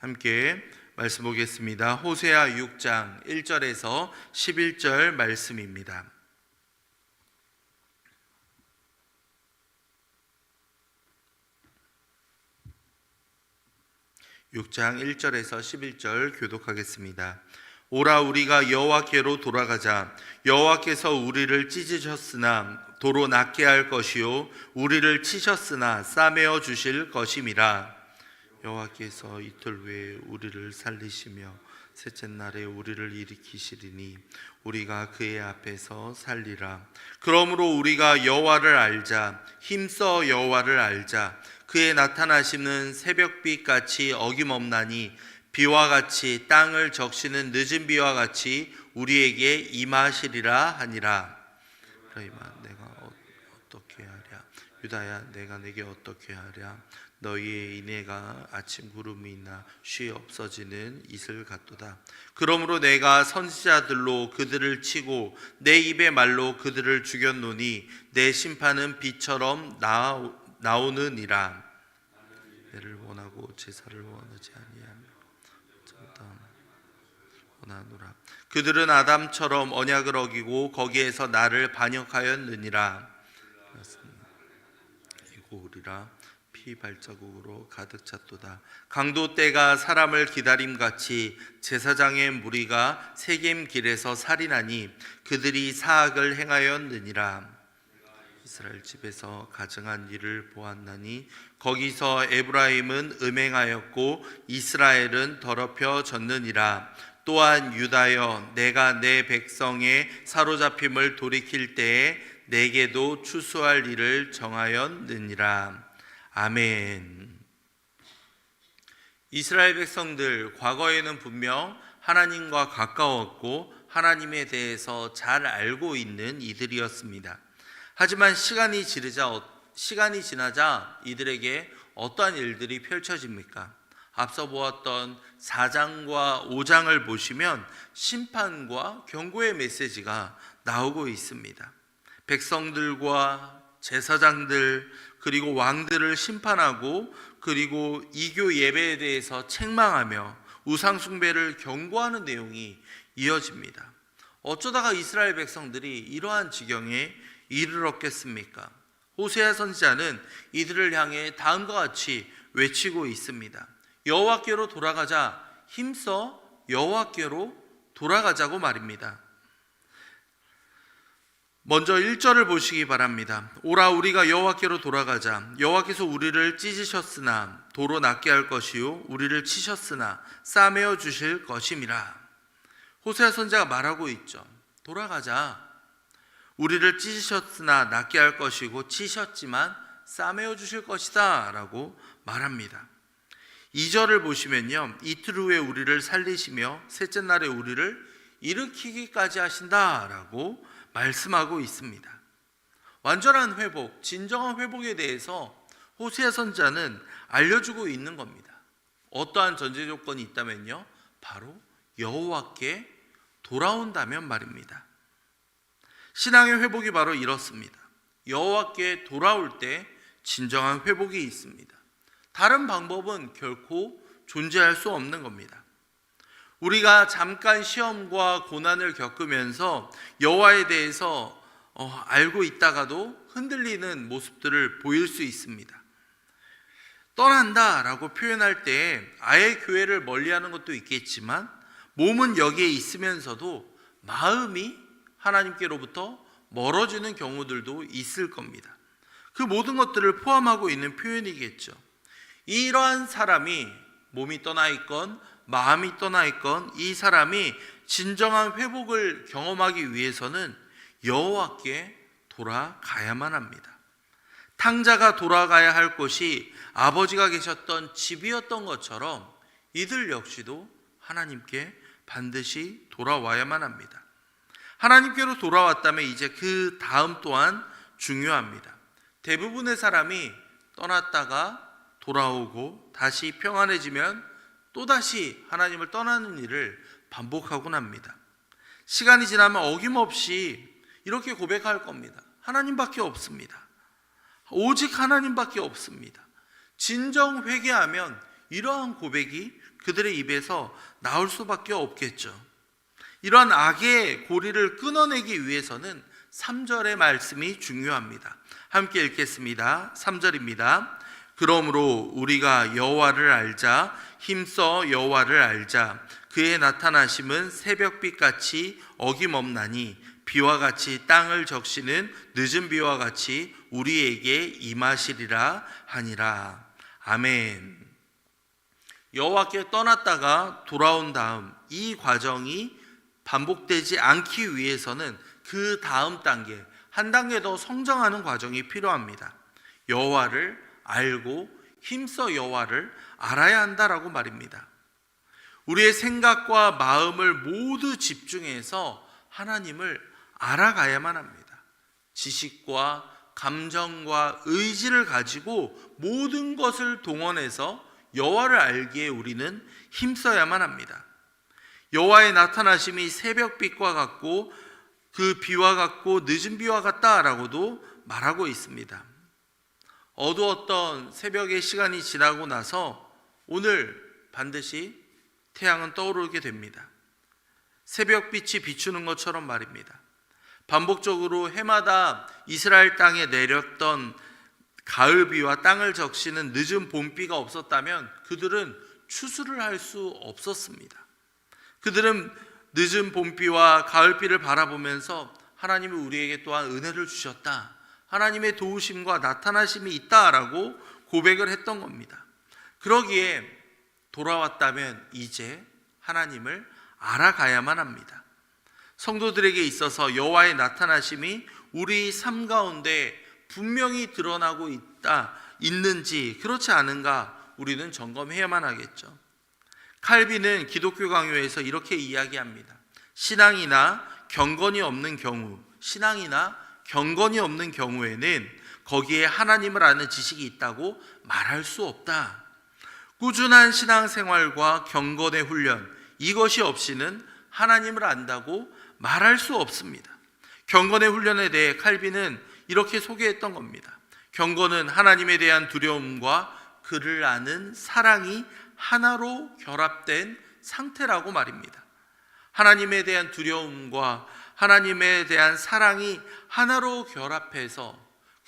함께 말씀 보겠습니다. 호세아 6장 1절에서 11절 말씀입니다. (6장 1절에서 11절) 교독하겠습니다. 오라, 우리가 여호와께로 돌아가자. 여호와께서 우리를 찢으셨으나 도로 낫게 할 것이요 우리를 치셨으나 싸매어 주실 것임이라. 여호와께서 이틀 후에 우리를 살리시며 셋째 날에 우리를 일으키시리니 우리가 그의 앞에서 살리라. 그러므로 우리가 여호와를 알자. 힘써 여호와를 알자. 그의 나타나심은 새벽빛 같이 어김없나니 비와 같이 땅을 적시는 늦은 비와 같이 우리에게 임하시리라 하니라. 그러이마 내가 어떻게 하랴? 유다야, 내가 내게 어떻게 하랴? 너희의 인애가 아침 구름이나 쉬 없어지는 이슬 같도다. 그러므로 내가 선지자들로 그들을 치고 내 입의 말로 그들을 죽였노니 내 심판은 비처럼 나오느니라. 내를 원하고 제사를 원하지 아니하며 원하노라. 그들은 아담처럼 언약을 어기고 거기에서 나를 반역하였느니라. 이고리라. 피 발자국으로 가득 찼도다. 강도 떼가 사람을 기다림같이 제사장의 무리가 세겜 길에서 살인하니 그들이 사악을 행하였느니라. 이스라엘 집에서 가증한 일을 보았나니 거기서 에브라임은 음행하였고 이스라엘은 더럽혀졌느니라. 또한 유다여, 내가 내 백성의 사로잡힘을 돌이킬 때에 내게도 추수할 일을 정하였느니라. 아멘. 이스라엘 백성들, 과거에는 분명 하나님과 가까웠고 하나님에 대해서 잘 알고 있는 이들이었습니다. 하지만 시간이 지나자 이들에게 어떠한 일들이 펼쳐집니까? 앞서 보았던 4장과 5장을 보시면 심판과 경고의 메시지가 나오고 있습니다. 백성들과 제사장들 그리고 왕들을 심판하고 그리고 이교 예배에 대해서 책망하며 우상 숭배를 경고하는 내용이 이어집니다. 어쩌다가 이스라엘 백성들이 이러한 지경에 이르렀겠습니까? 호세아 선지자는 이들을 향해 다음과 같이 외치고 있습니다. 여호와께로 돌아가자. 힘써 여호와께로 돌아가자고 말입니다. 먼저 1절을 보시기 바랍니다. 오라, 우리가 여호와께로 돌아가자. 여호와께서 우리를 찢으셨으나 도로 낫게 할 것이요 우리를 치셨으나 싸매어 주실 것임이라. 호세아 선지자가 말하고 있죠. 돌아가자. 우리를 찢으셨으나 낫게 할 것이고 치셨지만 싸매어 주실 것이다 라고 말합니다. 2절을 보시면요, 이틀 후에 우리를 살리시며 셋째 날에 우리를 일으키기까지 하신다 라고 말씀하고 있습니다. 완전한 회복, 진정한 회복에 대해서 호세아 선지자는 알려주고 있는 겁니다. 어떠한 전제 조건이 있다면요, 바로 여호와께 돌아온다면 말입니다. 신앙의 회복이 바로 이렇습니다. 여호와께 돌아올 때 진정한 회복이 있습니다. 다른 방법은 결코 존재할 수 없는 겁니다. 우리가 잠깐 시험과 고난을 겪으면서 여호와에 대해서 알고 있다가도 흔들리는 모습들을 보일 수 있습니다. 떠난다라고 표현할 때 아예 교회를 멀리하는 것도 있겠지만 몸은 여기에 있으면서도 마음이 하나님께로부터 멀어지는 경우들도 있을 겁니다. 그 모든 것들을 포함하고 있는 표현이겠죠. 이러한 사람이 몸이 떠나 있건 마음이 떠나 있건 이 사람이 진정한 회복을 경험하기 위해서는 여호와께 돌아가야만 합니다. 탕자가 돌아가야 할 곳이 아버지가 계셨던 집이었던 것처럼 이들 역시도 하나님께 반드시 돌아와야만 합니다. 하나님께로 돌아왔다면 이제 그 다음 또한 중요합니다. 대부분의 사람이 떠났다가 돌아오고 다시 평안해지면 또다시 하나님을 떠나는 일을 반복하곤 합니다. 시간이 지나면 어김없이 이렇게 고백할 겁니다. 하나님밖에 없습니다. 오직 하나님밖에 없습니다. 진정 회개하면 이러한 고백이 그들의 입에서 나올 수밖에 없겠죠. 이러한 악의 고리를 끊어내기 위해서는 3절의 말씀이 중요합니다. 함께 읽겠습니다. 3절입니다. 그러므로 우리가 여호와를 알자, 힘써 여호와를 알자. 그의 나타나심은 새벽빛같이 어김없나니 비와 같이 땅을 적시는 늦은 비와 같이 우리에게 임하시리라 하니라. 아멘. 여호와께 떠났다가 돌아온 다음 이 과정이 반복되지 않기 위해서는 그 다음 단계, 한 단계 더 성장하는 과정이 필요합니다. 여호와를 알고 힘써 여호와를 알아야 한다라고 말입니다. 우리의 생각과 마음을 모두 집중해서 하나님을 알아가야만 합니다. 지식과 감정과 의지를 가지고 모든 것을 동원해서 여호와를 알기에 우리는 힘써야만 합니다. 여호와의 나타나심이 새벽빛과 같고 그 비와 같고 늦은 비와 같다라고도 말하고 있습니다. 어두웠던 새벽의 시간이 지나고 나서 오늘 반드시 태양은 떠오르게 됩니다. 새벽빛이 비추는 것처럼 말입니다. 반복적으로 해마다 이스라엘 땅에 내렸던 가을비와 땅을 적시는 늦은 봄비가 없었다면 그들은 추수를 할 수 없었습니다. 그들은 늦은 봄비와 가을비를 바라보면서 하나님이 우리에게 또한 은혜를 주셨다, 하나님의 도우심과 나타나심이 있다라고 고백을 했던 겁니다. 그러기에 돌아왔다면 이제 하나님을 알아가야만 합니다. 성도들에게 있어서 여호와의 나타나심이 우리 삶 가운데 분명히 드러나고 있는지 그렇지 않은가 우리는 점검해야만 하겠죠. 칼빈은 기독교 강요에서 이렇게 이야기합니다. 신앙이나 경건이 없는 경우에는 거기에 하나님을 아는 지식이 있다고 말할 수 없다. 꾸준한 신앙생활과 경건의 훈련, 이것이 없이는 하나님을 안다고 말할 수 없습니다. 경건의 훈련에 대해 칼빈은 이렇게 소개했던 겁니다. 경건은 하나님에 대한 두려움과 그를 아는 사랑이 하나로 결합된 상태라고 말입니다. 하나님에 대한 두려움과 하나님에 대한 사랑이 하나로 결합해서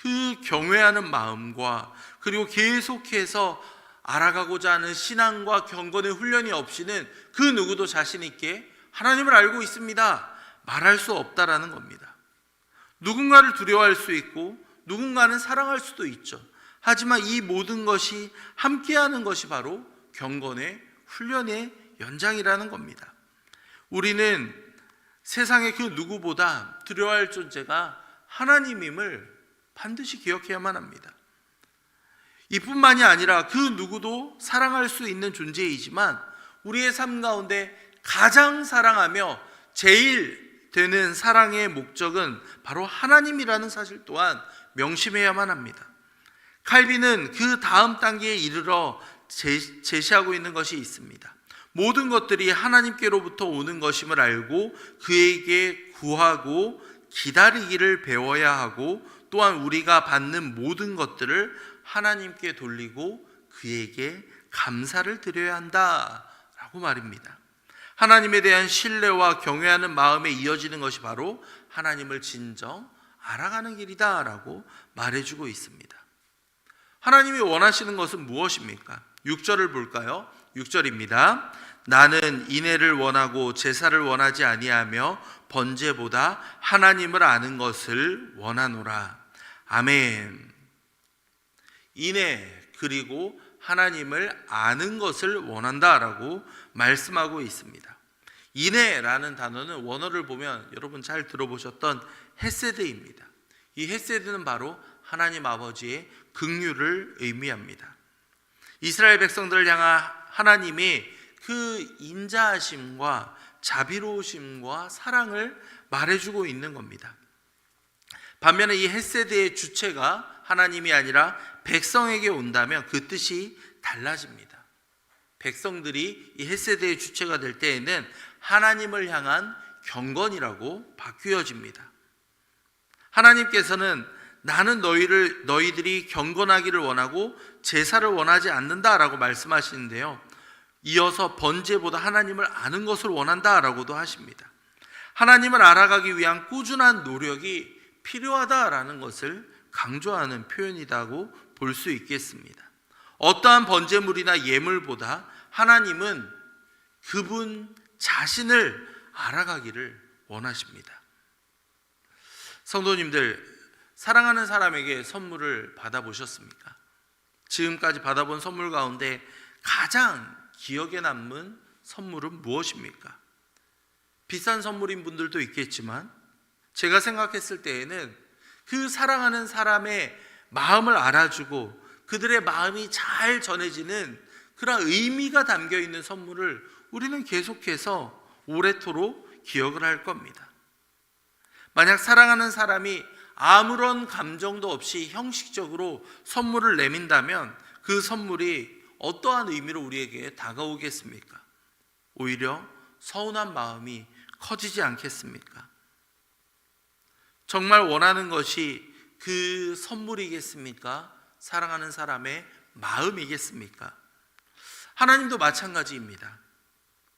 그 경외하는 마음과 그리고 계속해서 알아가고자 하는 신앙과 경건의 훈련이 없이는 그 누구도 자신 있게 하나님을 알고 있습니다 말할 수 없다라는 겁니다. 누군가를 두려워할 수 있고 누군가는 사랑할 수도 있죠. 하지만 이 모든 것이 함께하는 것이 바로 경건의 훈련의 연장이라는 겁니다. 우리는 세상의 그 누구보다 두려워할 존재가 하나님임을 반드시 기억해야만 합니다. 이뿐만이 아니라 그 누구도 사랑할 수 있는 존재이지만 우리의 삶 가운데 가장 사랑하며 제일 되는 사랑의 목적은 바로 하나님이라는 사실 또한 명심해야만 합니다. 칼빈은 그 다음 단계에 이르러 제시하고 있는 것이 있습니다. 모든 것들이 하나님께로부터 오는 것임을 알고 그에게 구하고 기다리기를 배워야 하고 또한 우리가 받는 모든 것들을 하나님께 돌리고 그에게 감사를 드려야 한다라고 말입니다. 하나님에 대한 신뢰와 경외하는 마음에 이어지는 것이 바로 하나님을 진정 알아가는 길이다라고 말해주고 있습니다. 하나님이 원하시는 것은 무엇입니까? 6절을 볼까요? 6절입니다. 나는 인애를 원하고 제사를 원하지 아니하며 번제보다 하나님을 아는 것을 원하노라. 아멘. 인애 그리고 하나님을 아는 것을 원한다라고 말씀하고 있습니다. 인애라는 단어는 원어를 보면 여러분 잘 들어보셨던 헤세드입니다. 이 헤세드는 바로 하나님 아버지의 긍휼을 의미합니다. 이스라엘 백성들을 향한 하나님이 그 인자하심과 자비로우심과 사랑을 말해주고 있는 겁니다. 반면에 이 헤세드의 주체가 하나님이 아니라 백성에게 온다면 그 뜻이 달라집니다. 백성들이 이 헤세드의 주체가 될 때에는 하나님을 향한 경건이라고 바뀌어집니다. 하나님께서는 나는 너희들이 경건하기를 원하고 제사를 원하지 않는다라고 말씀하시는데요. 이어서 번제보다 하나님을 아는 것을 원한다라고도 하십니다. 하나님을 알아가기 위한 꾸준한 노력이 필요하다라는 것을 강조하는 표현이라고 볼 수 있겠습니다. 어떠한 번제물이나 예물보다 하나님은 그분 자신을 알아가기를 원하십니다. 성도님들, 사랑하는 사람에게 선물을 받아보셨습니까? 지금까지 받아본 선물 가운데 가장 기억에 남는 선물은 무엇입니까? 비싼 선물인 분들도 있겠지만 제가 생각했을 때에는 그 사랑하는 사람의 마음을 알아주고 그들의 마음이 잘 전해지는 그런 의미가 담겨 있는 선물을 우리는 계속해서 오래도록 기억을 할 겁니다. 만약 사랑하는 사람이 아무런 감정도 없이 형식적으로 선물을 내민다면 그 선물이 어떠한 의미로 우리에게 다가오겠습니까? 오히려 서운한 마음이 커지지 않겠습니까? 정말 원하는 것이 그 선물이겠습니까? 사랑하는 사람의 마음이겠습니까? 하나님도 마찬가지입니다.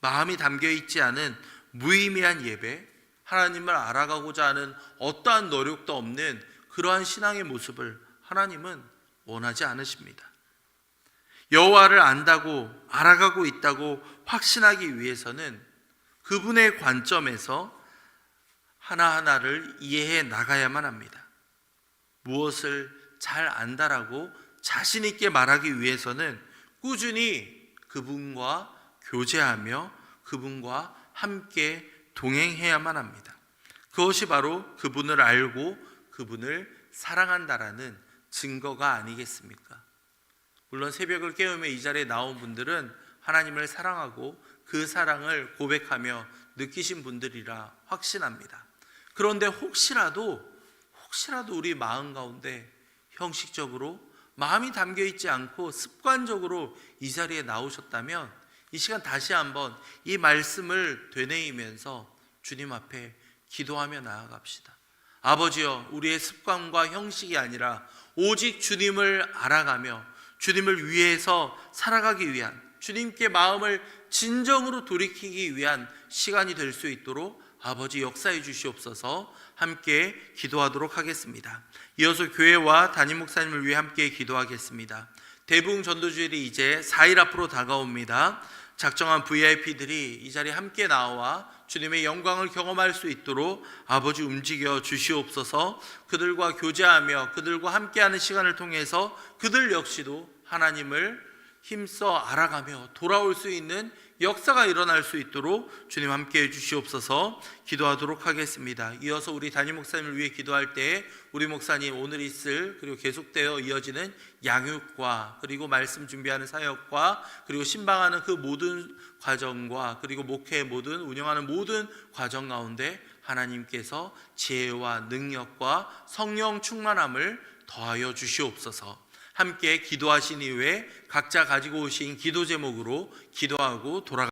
마음이 담겨 있지 않은 무의미한 예배, 하나님을 알아가고자 하는 어떠한 노력도 없는 그러한 신앙의 모습을 하나님은 원하지 않으십니다. 여호와를 안다고 알아가고 있다고 확신하기 위해서는 그분의 관점에서 하나하나를 이해해 나가야만 합니다. 무엇을 잘 안다라고 자신 있게 말하기 위해서는 꾸준히 그분과 교제하며 그분과 함께 동행해야만 합니다. 그것이 바로 그분을 알고 그분을 사랑한다라는 증거가 아니겠습니까? 물론 새벽을 깨우며 이 자리에 나온 분들은 하나님을 사랑하고 그 사랑을 고백하며 느끼신 분들이라 확신합니다. 그런데 혹시라도 우리 마음 가운데 형식적으로 마음이 담겨 있지 않고 습관적으로 이 자리에 나오셨다면 이 시간 다시 한번 이 말씀을 되뇌이면서 주님 앞에 기도하며 나아갑시다. 아버지여, 우리의 습관과 형식이 아니라 오직 주님을 알아가며 주님을 위해서 살아가기 위한, 주님께 마음을 진정으로 돌이키기 위한 시간이 될 수 있도록 아버지 역사해 주시옵소서. 함께 기도하도록 하겠습니다. 이어서 교회와 담임 목사님을 위해 함께 기도하겠습니다. 대부흥 전도주일이 이제 4일 앞으로 다가옵니다. 작정한 VIP들이 이 자리에 함께 나와 주님의 영광을 경험할 수 있도록 아버지 움직여 주시옵소서. 그들과 교제하며 그들과 함께하는 시간을 통해서 그들 역시도 하나님을 힘써 알아가며 돌아올 수 있는 역사가 일어날 수 있도록 주님 함께해 주시옵소서. 기도하도록 하겠습니다. 이어서 우리 담임 목사님을 위해 기도할 때에 우리 목사님 오늘 있을 그리고 계속되어 이어지는 양육과 그리고 말씀 준비하는 사역과 그리고 신방하는 그 모든 과정과 그리고 목회 모든 운영하는 모든 과정 가운데 하나님께서 지혜와 능력과 성령 충만함을 더하여 주시옵소서. 함께 기도하신 이후에 각자 가지고 오신 기도 제목으로 기도하고 돌아가